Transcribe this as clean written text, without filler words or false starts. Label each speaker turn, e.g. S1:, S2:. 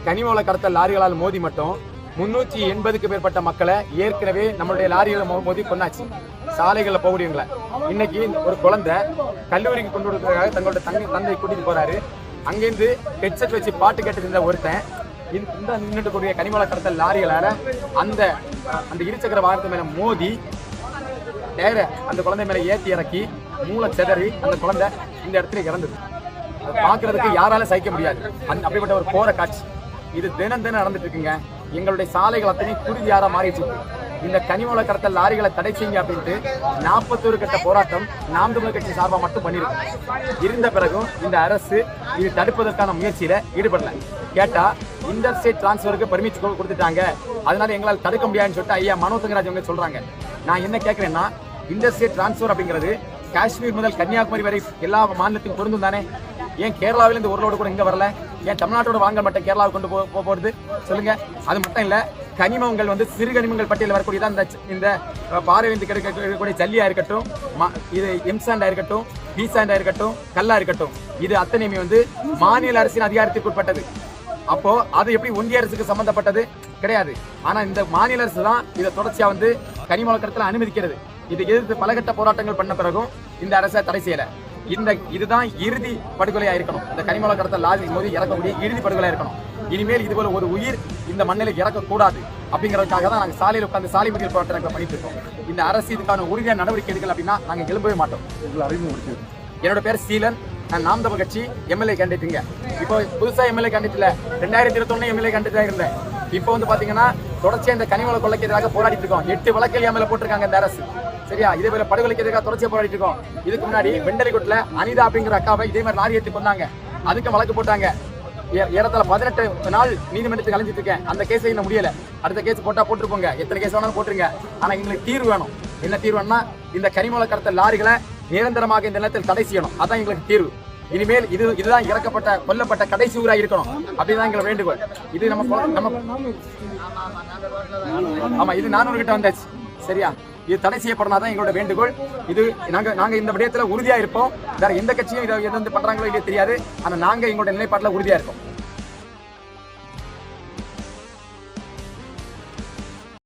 S1: கனிமவள கடத்தல் லாரிகளால் மோதி மட்டும் 380க்கு மேற்பட்ட மக்களை ஏற்கனவே நம்மளுடைய லாரிகளை மோதி கொண்டாச்சு. சாலைகளில் போகக்கூடியவங்களை இன்னைக்கு ஒரு குழந்தை கல்லூரிக்கு கொண்டு கொடுக்கறதுக்காக தங்களோட தந்தை கூட்டிட்டு போறாரு. அங்கேருந்து ஹெட்செட் வச்சு பாட்டு கேட்டு இருந்த ஒருத்தன் இந்த நின்றுட்டு கூடிய கனிமவள கடத்தல் லாரிகளால அந்த இருசக்கர வாகனத்து மேல மோதி டயரை அந்த குழந்தை மேல ஏற்றி இறக்கி மூளை செதறி அந்த குழந்தை இந்த இடத்துல இறந்தது. பார்க்கறதுக்கு யாரால சகிக்க முடியாது. அப்படிப்பட்ட ஒரு கோர காட்சி இது தினம் நடந்துட்டு இருக்குங்க. எங்களுடைய சாலைகள் அத்தனையும் குருதியாரா மாறிடுச்சு. இந்த கனிமவள கடத்தல் லாரிகளை தடை செய்யுங்க அப்படின்ட்டு 41 கட்ட போராட்டம் நாம் தமிழர் கட்சி சார்பாக மட்டும் பண்ணிருக்கு. இருந்த பிறகும் இந்த அரசு இது தடுப்பதற்கான முயற்சியில ஈடுபடல. கேட்டா இன்டர்ஸ்டேட் டிரான்ஸ்பருக்கு பெர்மிட் கொடுத்துட்டாங்க, அதனால எங்களால் தடுக்க முடியாதுன்னு சொல்லிட்டு ஐயா மனோ தங்கராஜ் அவங்க சொல்றாங்க. நான் என்ன கேட்கிறேன்னா, இன்டர்ஸ்டேட் டிரான்ஸ்பர் அப்படிங்கிறது காஷ்மீர் முதல் கன்னியாகுமரி வரை எல்லா மாநிலத்தையும் பொருந்தும் தானே? ஏன் கேரளாவிலிருந்து ஒரு லோடு கூட இங்க வரல? ஏன் தமிழ்நாட்டோட வாங்கல் மட்டும் கேரளாவுக்கு கொண்டு போறது சொல்லுங்க? அது மட்டும் இல்ல, கனிமங்கள் வந்து சிறு கனிமங்கள் பட்டியலில் வரக்கூடியதான் இந்த பாறைவிந்து கிடைக்கக்கூடிய ஜல்லியா இருக்கட்டும், இது எம்சாண்டா இருக்கட்டும், பீசாண்டா இருக்கட்டும், கல்லா இருக்கட்டும், இது அத்தனையுமே வந்து மாநில அரசின் அதிகாரத்திற்கு உட்பட்டது. அப்போ அது எப்படி ஒன்றிய அரசுக்கு சம்பந்தப்பட்டது கிடையாது. ஆனா இந்த மாநில அரசு தான் இதை தொடர்ச்சியா வந்து கனிமவள கடத்தல அனுமதிக்கிறது. இதை எதிர்த்து பலகட்ட போராட்டங்கள் பண்ண பிறகும் இந்த அரசை தடை செய்யல. இதுதான் இறுதி படுகொலையா இருக்கணும். இந்த கனிமவள கடத்தல் லாரி மோதி இறக்கக்கூடிய இறுதி படுகொலையா இருக்கணும். இனிமேல் இது போல ஒரு உயிர் இந்த மண்ணில் இறக்கக்கூடாது அப்படிங்கிறதுக்காக தான் நாங்கள் சாலையில் உட்காந்து சாலை மறியல் போராட்டம் பண்ணிட்டு இருக்கோம். இந்த அரசு இதுக்கான உறுதியான நடவடிக்கை எடுக்கல அப்படின்னா நாங்கள் எழும்பவே மாட்டோம். என்னோட பேர் சீலன், நான் நாம் தமிழர் கட்சி எம்எல்ஏ கேண்டிடேட்டுங்க. இப்போ புதுசா எம்எல்ஏ கேண்டிடேட்ல 2021 எம்எல்ஏ கேண்டிடேட்டா இருந்தேன். இப்போ வந்து பாத்தீங்கன்னா தொடர்ச்சியா இந்த கனிமவள கொள்ளைக்கு எதிராக போராடிட்டு இருக்கோம். 8 வழக்கில் எம்எல்ஏ போட்டிருக்காங்க இந்த அரசு. சரியா? இதே போல படுகொலைக்கு எதிராக தொடர்ச்சியா போராடிட்டு இருக்கோம். இதுக்கு முன்னாடி வெண்டலிக்குட்ல அனிதா அப்படிங்கிற அக்காவை இதே மாதிரி லாரி ஏற்றி கொண்டாங்க. அதுக்கு வழக்கு போட்டாங்க. ஏறத்தாழ 18 நாள் நீதிமன்றத்துக்கு அலைஞ்சிட்டு இருக்கேன். அந்த கேஸ் இன்னும் முடியல. அடுத்த கேஸ் போட்டுருப்போங்க. எத்தனை கேஸ் வேணாலும் போட்டுருங்க. ஆனா எங்களுக்கு தீர்வு வேணும். என்ன தீர்வுன்னா, இந்த கனிமவள கடத்தல் லாரிகளை நிரந்தரமாக இந்த நிலத்தில் தடை செய்யணும். அதான் எங்களுக்கு தீர்வு. இனிமேல் இதுதான் இறக்கப்பட்ட கொல்லப்பட்ட கடைசி ஊரா இருக்கணும் அப்படிதான் எங்களை வேண்டுகோள். இது ஆமா, இது 400 கிட்ட வந்தாச்சு. சரியா? இது தடை செய்யப்படனாதான் எங்களோட வேண்டுகோள். இது நாங்க இந்த விடயத்துல உறுதியா இருப்போம். வேற எந்த கட்சியும் இதை எது பண்றாங்களோ இல்லையோ தெரியாது. ஆனா நாங்க எங்களோட நிலைப்பாட்டுல உறுதியா இருக்கோம்.